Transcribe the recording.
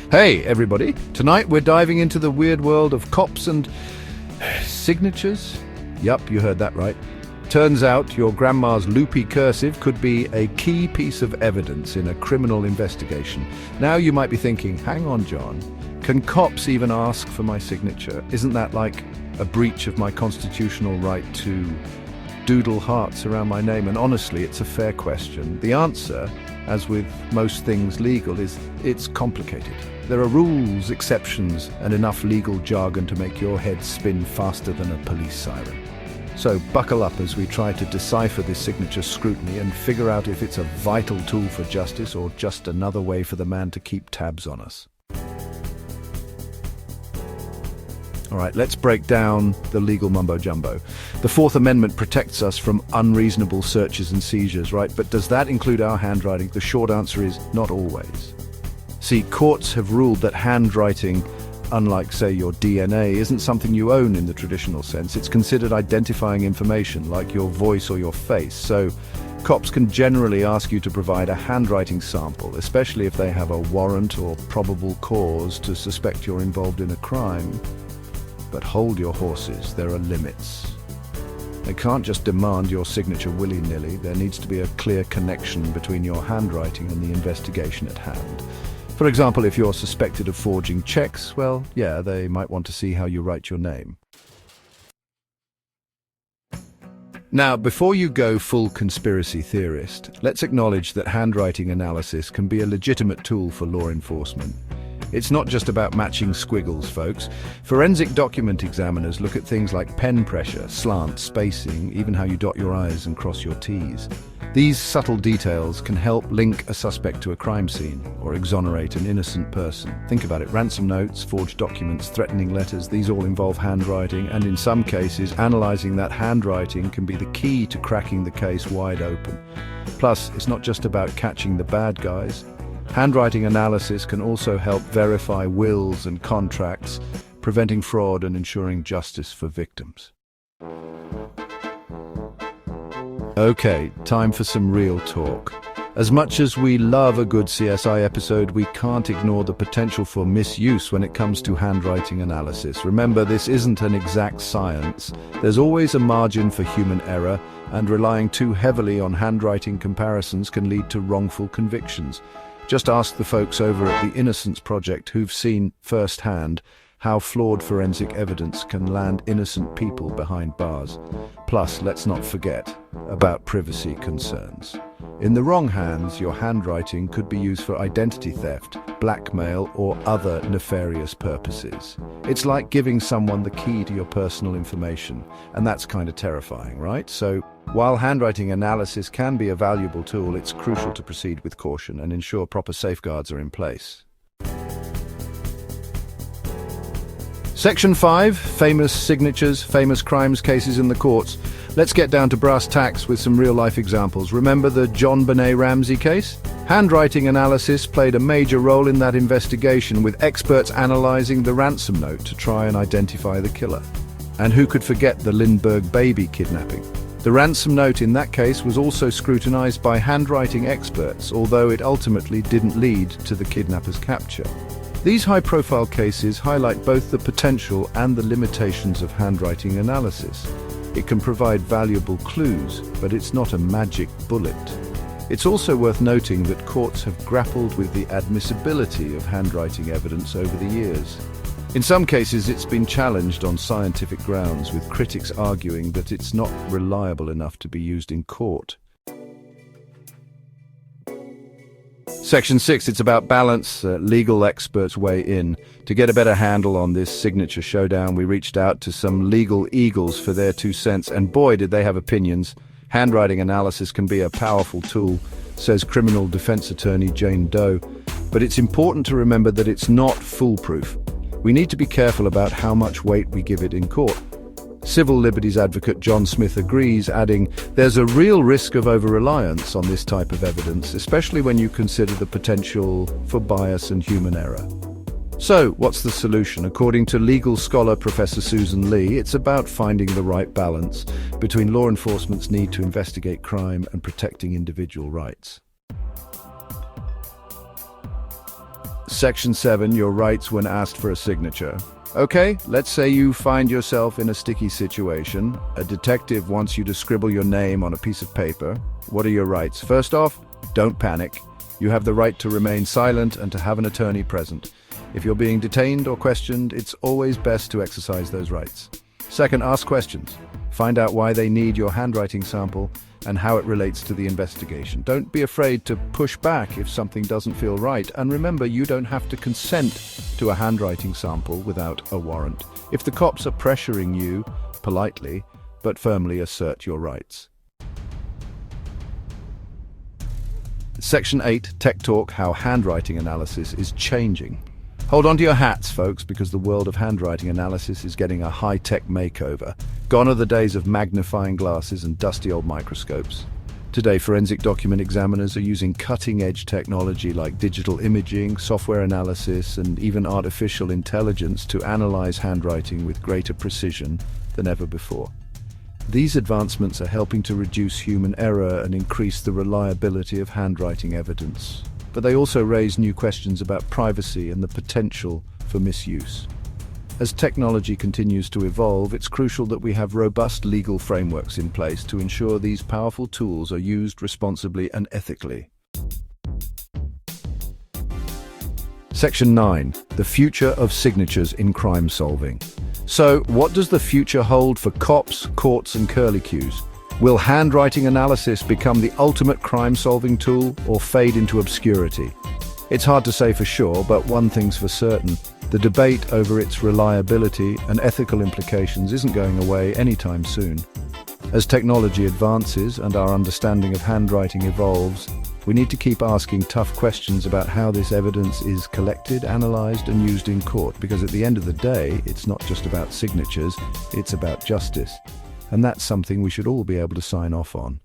Hey, everybody. Tonight we're diving into the weird world of cops and signatures. Yup, you heard that right. Turns out your grandma's loopy cursive could be a key piece of evidence in a criminal investigation. Now you might be thinking, hang on, John, can cops even ask for my signature? Isn't that like a breach of my constitutional right to doodle hearts around my name? And honestly, it's a fair question. The answer, as with most things legal, is it's complicated. There are rules, exceptions, and enough legal jargon to make your head spin faster than a police siren. So buckle up as we try to decipher this signature scrutiny and figure out if it's a vital tool for justice or just another way for the man to keep tabs on us. All right, let's break down the legal mumbo-jumbo. The Fourth Amendment protects us from unreasonable searches and seizures, right? But does that include our handwriting? The short answer is not always. See, courts have ruled that handwriting, unlike, say, your DNA, isn't something you own in the traditional sense. It's considered identifying information, like your voice or your face. So cops can generally ask you to provide a handwriting sample, especially if they have a warrant or probable cause to suspect you're involved in a crime. But hold your horses, there are limits. They can't just demand your signature willy-nilly. There needs to be a clear connection between your handwriting and the investigation at hand. For example, if you're suspected of forging checks, well, yeah, they might want to see how you write your name. Now, before you go full conspiracy theorist, let's acknowledge that handwriting analysis can be a legitimate tool for law enforcement. It's not just about matching squiggles, folks. Forensic document examiners look at things like pen pressure, slant, spacing, even how you dot your I's and cross your T's. These subtle details can help link a suspect to a crime scene or exonerate an innocent person. Think about it, ransom notes, forged documents, threatening letters, these all involve handwriting, and in some cases, analyzing that handwriting can be the key to cracking the case wide open. Plus, it's not just about catching the bad guys. Handwriting analysis can also help verify wills and contracts, preventing fraud and ensuring justice for victims. Okay, time for some real talk. As much as we love a good CSI episode, we can't ignore the potential for misuse when it comes to handwriting analysis. Remember, this isn't an exact science. There's always a margin for human error, and relying too heavily on handwriting comparisons can lead to wrongful convictions. Just ask the folks over at the Innocence Project who've seen firsthand how flawed forensic evidence can land innocent people behind bars. Plus, let's not forget about privacy concerns. In the wrong hands, your handwriting could be used for identity theft, blackmail, or other nefarious purposes. It's like giving someone the key to your personal information, and that's kind of terrifying, right? So, while handwriting analysis can be a valuable tool, it's crucial to proceed with caution and ensure proper safeguards are in place. Section 5, famous signatures, famous crimes cases in the courts. Let's get down to brass tacks with some real-life examples. Remember the John Benet Ramsey case? Handwriting analysis played a major role in that investigation, with experts analyzing the ransom note to try and identify the killer. And who could forget the Lindbergh baby kidnapping? The ransom note in that case was also scrutinized by handwriting experts, although it ultimately didn't lead to the kidnapper's capture. These high-profile cases highlight both the potential and the limitations of handwriting analysis. It can provide valuable clues, but it's not a magic bullet. It's also worth noting that courts have grappled with the admissibility of handwriting evidence over the years. In some cases, it's been challenged on scientific grounds, with critics arguing that it's not reliable enough to be used in court. Section 6, it's about balance. Legal experts weigh in. To get a better handle on this signature showdown, we reached out to some legal eagles for their 2 cents, and boy, did they have opinions. Handwriting analysis can be a powerful tool, says criminal defense attorney Jane Doe, but it's important to remember that it's not foolproof. We need to be careful about how much weight we give it in court. Civil liberties advocate John Smith agrees, adding, "There's a real risk of over-reliance on this type of evidence, especially when you consider the potential for bias and human error." So, what's the solution? According to legal scholar Professor Susan Lee, it's about finding the right balance between law enforcement's need to investigate crime and protecting individual rights. Section 7, your rights when asked for a signature. Okay, let's say you find yourself in a sticky situation. A detective wants you to scribble your name on a piece of paper. What are your rights? First off, don't panic. You have the right to remain silent and to have an attorney present. If you're being detained or questioned, it's always best to exercise those rights. Second, ask questions. Find out why they need your handwriting sample and how it relates to the investigation. Don't be afraid to push back if something doesn't feel right. And remember, you don't have to consent to a handwriting sample without a warrant. If the cops are pressuring you, politely but firmly assert your rights. Section 8, Tech Talk, how handwriting analysis is changing. Hold on to your hats, folks, because the world of handwriting analysis is getting a high-tech makeover. Gone are the days of magnifying glasses and dusty old microscopes. Today, forensic document examiners are using cutting-edge technology like digital imaging, software analysis, and even artificial intelligence to analyze handwriting with greater precision than ever before. These advancements are helping to reduce human error and increase the reliability of handwriting evidence. But they also raise new questions about privacy and the potential for misuse. As technology continues to evolve, it's crucial that we have robust legal frameworks in place to ensure these powerful tools are used responsibly and ethically. Section 9, the future of signatures in crime solving. So, what does the future hold for cops, courts, and curlicues? Will handwriting analysis become the ultimate crime-solving tool or fade into obscurity? It's hard to say for sure, but one thing's for certain. The debate over its reliability and ethical implications isn't going away anytime soon. As technology advances and our understanding of handwriting evolves, we need to keep asking tough questions about how this evidence is collected, analyzed, and used in court, because at the end of the day, it's not just about signatures, it's about justice. And that's something we should all be able to sign off on.